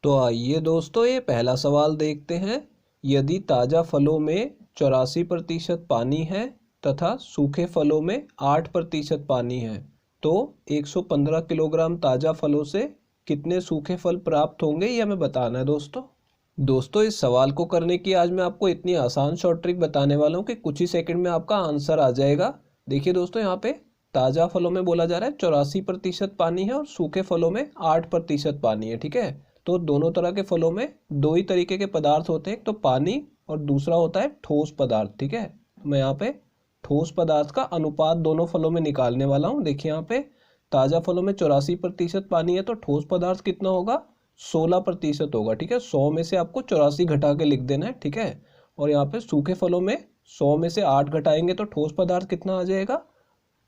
तो आइए दोस्तों, ये पहला सवाल देखते हैं। यदि ताज़ा फलों में 84% पानी है तथा सूखे फलों में 8% पानी है, तो 115 किलोग्राम ताज़ा फलों से कितने सूखे फल प्राप्त होंगे, ये हमें बताना है दोस्तों इस सवाल को करने की आज मैं आपको इतनी आसान शॉर्ट ट्रिक बताने वाला हूँ कि कुछ ही सेकंड में आपका आंसर आ जाएगा। देखिए दोस्तों, यहाँ पे ताज़ा फलों में बोला जा रहा है 84% पानी है और सूखे फलों में 8% पानी है। ठीक है, तो दोनों तरह के फलों में दो ही तरीके के पदार्थ होते हैं, एक तो पानी और दूसरा होता है ठोस पदार्थ। ठीक है, मैं यहाँ पे ठोस पदार्थ का अनुपात दोनों फलों में निकालने वाला हूँ। देखिए यहाँ पे ताज़ा फलों में 84% पानी है, तो ठोस पदार्थ कितना होगा, 16% होगा। ठीक है, 100 में से आपको 84 घटा के लिख देना है। ठीक है, और यहाँ पे सूखे फलों में 100 में से 8 घटाएंगे तो ठोस पदार्थ कितना आ जाएगा,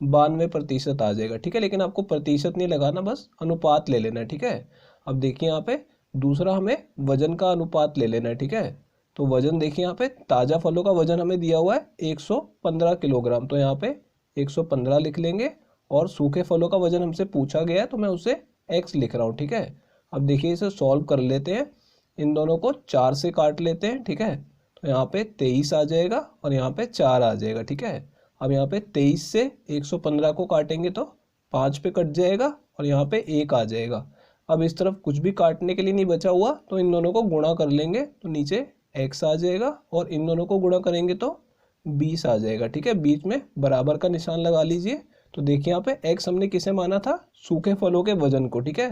92% आ जाएगा। ठीक है, लेकिन आपको प्रतिशत नहीं लगाना, बस अनुपात ले लेना है। ठीक है, अब देखिए यहाँ पे दूसरा हमें वजन का अनुपात ले लेना है। ठीक है, तो वजन देखिए यहाँ पे ताज़ा फलों का वजन हमें दिया हुआ है 115 किलोग्राम, तो यहाँ पे 115 लिख लेंगे। और सूखे फलों का वजन हमसे पूछा गया है तो मैं उसे x लिख रहा हूँ। ठीक है, अब देखिए इसे सॉल्व कर लेते हैं। इन दोनों को 4 से काट लेते हैं। ठीक है, तो यहाँ पे 23 आ जाएगा और यहाँ पे 4 आ जाएगा। ठीक है, अब यहाँ पे 23 से 115 को काटेंगे तो 5 पे कट जाएगा और यहाँ पे 1 आ जाएगा। अब इस तरफ कुछ भी काटने के लिए नहीं बचा हुआ, तो इन दोनों को गुणा कर लेंगे तो नीचे x आ जाएगा और इन दोनों को गुणा करेंगे तो 20 आ जाएगा। ठीक है, बीच में बराबर का निशान लगा लीजिए। तो देखिए यहाँ पे x हमने किसे माना था, सूखे फलों के वजन को। ठीक है,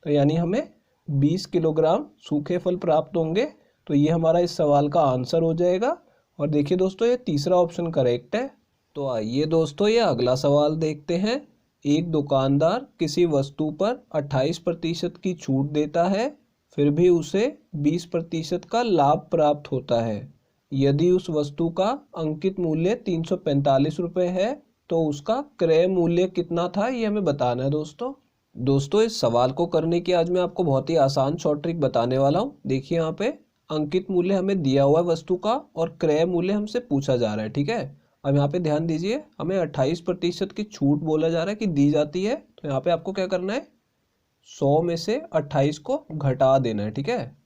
तो यानी हमें 20 किलोग्राम सूखे फल प्राप्त होंगे। तो ये हमारा इस सवाल का आंसर हो जाएगा। और देखिए दोस्तों, ये तीसरा ऑप्शन करेक्ट है। तो आइए दोस्तों, ये अगला सवाल देखते हैं। एक दुकानदार किसी वस्तु पर 28% की छूट देता है, फिर भी उसे 20% का लाभ प्राप्त होता है। यदि उस वस्तु का अंकित मूल्य 345 रुपये है, तो उसका क्रय मूल्य कितना था, ये हमें बताना है दोस्तों इस सवाल को करने की आज मैं आपको बहुत ही आसान शॉर्ट ट्रिक बताने वाला हूँ। देखिए यहाँ पे अंकित मूल्य हमें दिया हुआ है वस्तु का और क्रय मूल्य हमसे पूछा जा रहा है। ठीक है, अब यहाँ पे ध्यान दीजिए, हमें 28% की छूट बोला जा रहा है कि दी जाती है। तो यहाँ पे आपको क्या करना है, 100 में से 28 को घटा देना है। ठीक है,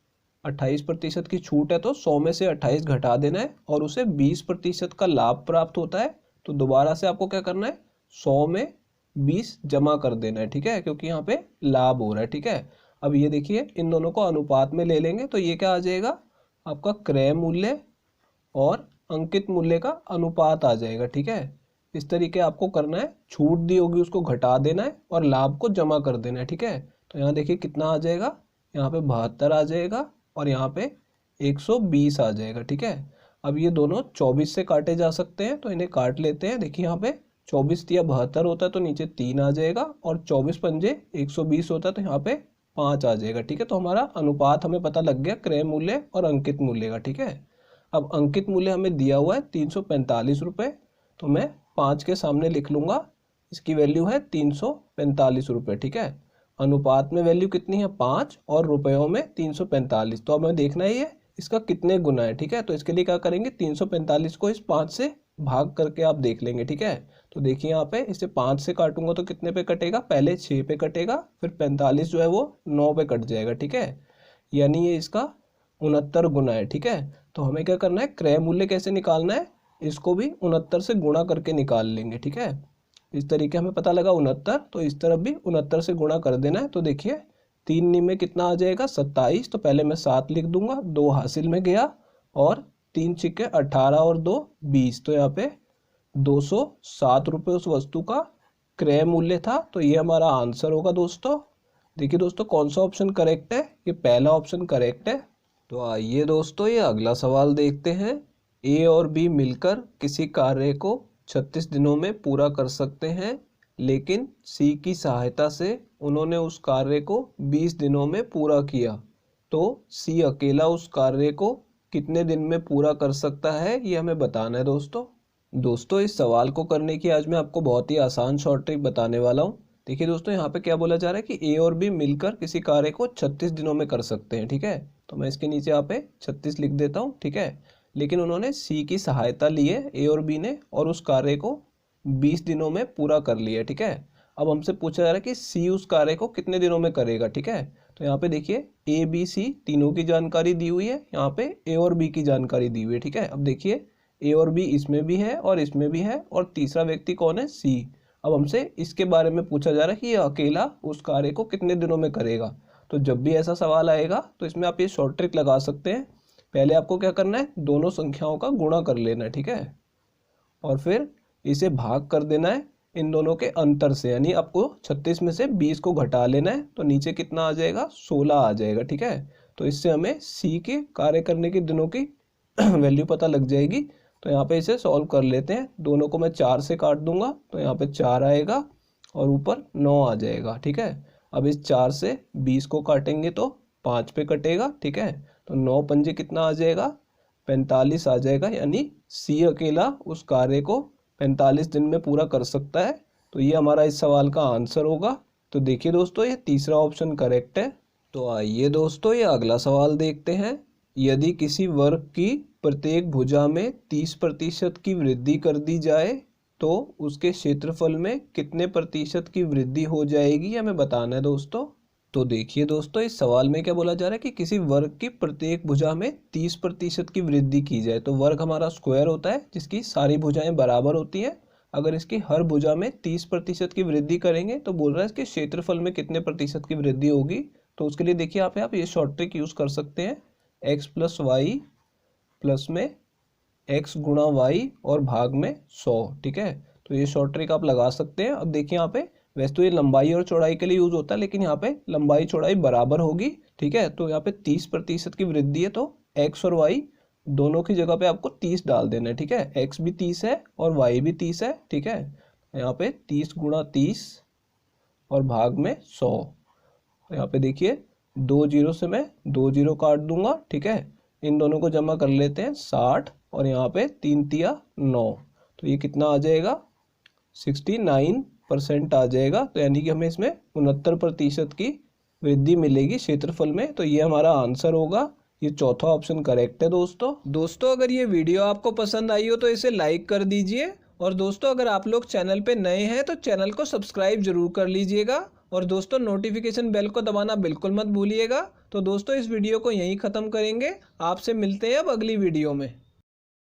28% की छूट है तो 100 में से 28 घटा देना है और उसे 20% का लाभ प्राप्त होता है। तो दोबारा से आपको क्या करना है, 100 में 20 जमा कर देना है। ठीक है, क्योंकि यहाँ पे लाभ हो रहा है। ठीक है, अब ये देखिए इन दोनों को अनुपात में ले लेंगे तो ये क्या आ जाएगा, आपका क्रय मूल्य और अंकित मूल्य का अनुपात आ जाएगा। ठीक है, इस तरीके आपको करना है, छूट दी होगी उसको घटा देना है और लाभ को जमा कर देना है। ठीक है, तो यहाँ देखिए कितना आ जाएगा, यहाँ पे 72 आ जाएगा और यहाँ पे 120 आ जाएगा। ठीक है, अब ये दोनों 24 से काटे जा सकते हैं तो इन्हें काट लेते हैं। देखिए यहाँ पे 24 या 72 होता है तो नीचे 3 आ जाएगा और 24 पंजे 120 होता है तो यहाँ पे 5 आ जाएगा। ठीक है, तो हमारा अनुपात हमें पता लग गया क्रय मूल्य और अंकित मूल्य का। ठीक है, अब अंकित मूल्य हमें दिया हुआ है 345 रुपये, तो मैं 5 के सामने लिख लूँगा, इसकी वैल्यू है 345 रुपये। ठीक है, अनुपात में वैल्यू कितनी है 5 और रुपयों में 345, तो अब हमें देखना है ये इसका कितने गुना है। ठीक है, तो इसके लिए क्या करेंगे, 345 को इस 5 से भाग करके आप देख लेंगे। ठीक है, तो देखिए यहाँ पे इसे 5 से काटूंगा तो कितने पे कटेगा, पहले 6 पे कटेगा, फिर 45 जो है वो 9 पे कट जाएगा। ठीक है, यानी ये इसका 69 गुना है। ठीक है, तो हमें क्या करना है, क्रय मूल्य कैसे निकालना है, इसको भी 69 से गुणा करके निकाल लेंगे। ठीक है, इस तरीके हमें पता लगा 69, तो इस तरफ भी 69 से गुणा कर देना है। तो देखिए 3 नी में कितना आ जाएगा 27, तो पहले मैं 7 लिख दूंगा, 2 हासिल में गया और 3 छिक्के 18 और 2 20, तो यहाँ पे 207 रुपये उस वस्तु का क्रय मूल्य था। तो ये हमारा आंसर होगा दोस्तों। देखिए दोस्तों, कौन सा ऑप्शन करेक्ट है, ये पहला ऑप्शन करेक्ट है। तो आइए दोस्तों, ये अगला सवाल देखते हैं। ए और बी मिलकर किसी कार्य को 36 दिनों में पूरा कर सकते हैं, लेकिन सी की सहायता से उन्होंने उस कार्य को 20 दिनों में पूरा किया, तो सी अकेला उस कार्य को कितने दिन में पूरा कर सकता है, ये हमें बताना है दोस्तों इस सवाल को करने की आज मैं आपको बहुत ही आसान शॉर्ट ट्रिक बताने वाला हूँ। देखिए दोस्तों, यहाँ पे क्या बोला जा रहा है कि ए और बी मिलकर किसी कार्य को 36 दिनों में कर सकते हैं। ठीक है, तो मैं इसके नीचे यहाँ पे 36 लिख देता हूँ। ठीक है, लेकिन उन्होंने सी की सहायता ली है ए और बी ने और उस कार्य को 20 दिनों में पूरा कर लिया। ठीक है, अब हमसे पूछा जा रहा है कि सी उस कार्य को कितने दिनों में करेगा। ठीक है, तो यहाँ पे देखिए ए बी सी तीनों की जानकारी दी हुई है, यहाँ पे ए और बी की जानकारी दी हुई है। ठीक है, अब देखिए ए और बी इसमें भी है और इसमें भी है, और तीसरा व्यक्ति कौन है, सी। अब हमसे इसके बारे में पूछा जा रहा है कि ये अकेला उस कार्य को कितने दिनों में करेगा। तो जब भी ऐसा सवाल आएगा तो इसमें आप ये शॉर्ट ट्रिक लगा सकते हैं। पहले आपको क्या करना है, दोनों संख्याओं का गुणा कर लेना है। ठीक है, और फिर इसे भाग कर देना है इन दोनों के अंतर से, यानी आपको 36 में से 20 को घटा लेना है, तो नीचे कितना आ जाएगा, 16 आ जाएगा। ठीक है, तो इससे हमें सी के कार्य करने के दिनों की वैल्यू पता लग जाएगी। तो यहाँ पे इसे सॉल्व कर लेते हैं। दोनों को मैं 4 से काट दूंगा तो यहाँ पे 4 आएगा और ऊपर 9 आ जाएगा। ठीक है, अब इस 4 से 20 को काटेंगे तो 5 पे कटेगा। ठीक है, तो 9 पंजे कितना आ जाएगा, 45 आ जाएगा, यानी सी अकेला उस कार्य को 45 दिन में पूरा कर सकता है। तो ये हमारा इस सवाल का आंसर होगा। तो देखिए दोस्तों, ये तीसरा ऑप्शन करेक्ट है। तो आइए दोस्तों, ये अगला सवाल देखते हैं। यदि किसी वर्ग की प्रत्येक भुजा में 30% की वृद्धि कर दी जाए तो उसके क्षेत्रफल में कितने प्रतिशत की वृद्धि हो जाएगी, हमें बताना है दोस्तों। तो देखिए दोस्तों, इस सवाल में क्या बोला जा रहा है कि किसी वर्ग की प्रत्येक भुजा में 30% की वृद्धि की जाए। तो वर्ग हमारा स्क्वायर होता है जिसकी सारी भुजाएं बराबर होती हैं। अगर इसकी हर भुजा में 30% की वृद्धि करेंगे तो बोल रहा है इसके क्षेत्रफल में कितने प्रतिशत की वृद्धि होगी। तो उसके लिए देखिए यहाँ पे आप ये शॉर्ट ट्रिक यूज कर सकते हैं, x प्लस वाई प्लस में x गुणा वाई और भाग में 100। ठीक है, तो ये शॉर्ट ट्रिक आप लगा सकते हैं। अब देखिए यहाँ पे वैसे तो ये लंबाई और चौड़ाई के लिए यूज होता है, लेकिन यहाँ पे लंबाई चौड़ाई बराबर होगी। ठीक है, तो यहाँ पे 30% की वृद्धि है, तो x और y दोनों की जगह पे आपको 30 डाल देना है। ठीक है, x भी 30 है और y भी 30 है। ठीक है, यहाँ पे 30 गुणा 30 और भाग में 100। यहाँ पे देखिए 2 जीरो से मैं 2 जीरो काट दूंगा। ठीक है, इन दोनों को जमा कर लेते हैं 60, और यहाँ पे 3 तिया 9, तो ये कितना आ जाएगा, 69% आ जाएगा। तो यानी कि हमें इसमें 69% की वृद्धि मिलेगी क्षेत्रफल में। तो ये हमारा आंसर होगा। ये चौथा ऑप्शन करेक्ट है दोस्तों अगर ये वीडियो आपको पसंद आई हो तो इसे लाइक कर दीजिए, और दोस्तों अगर आप लोग चैनल पे नए हैं तो चैनल को सब्सक्राइब जरूर कर लीजिएगा, और दोस्तों नोटिफिकेशन बेल को दबाना बिल्कुल मत भूलिएगा। तो दोस्तों इस वीडियो को यहीं ख़त्म करेंगे, आपसे मिलते हैं अब अगली वीडियो में।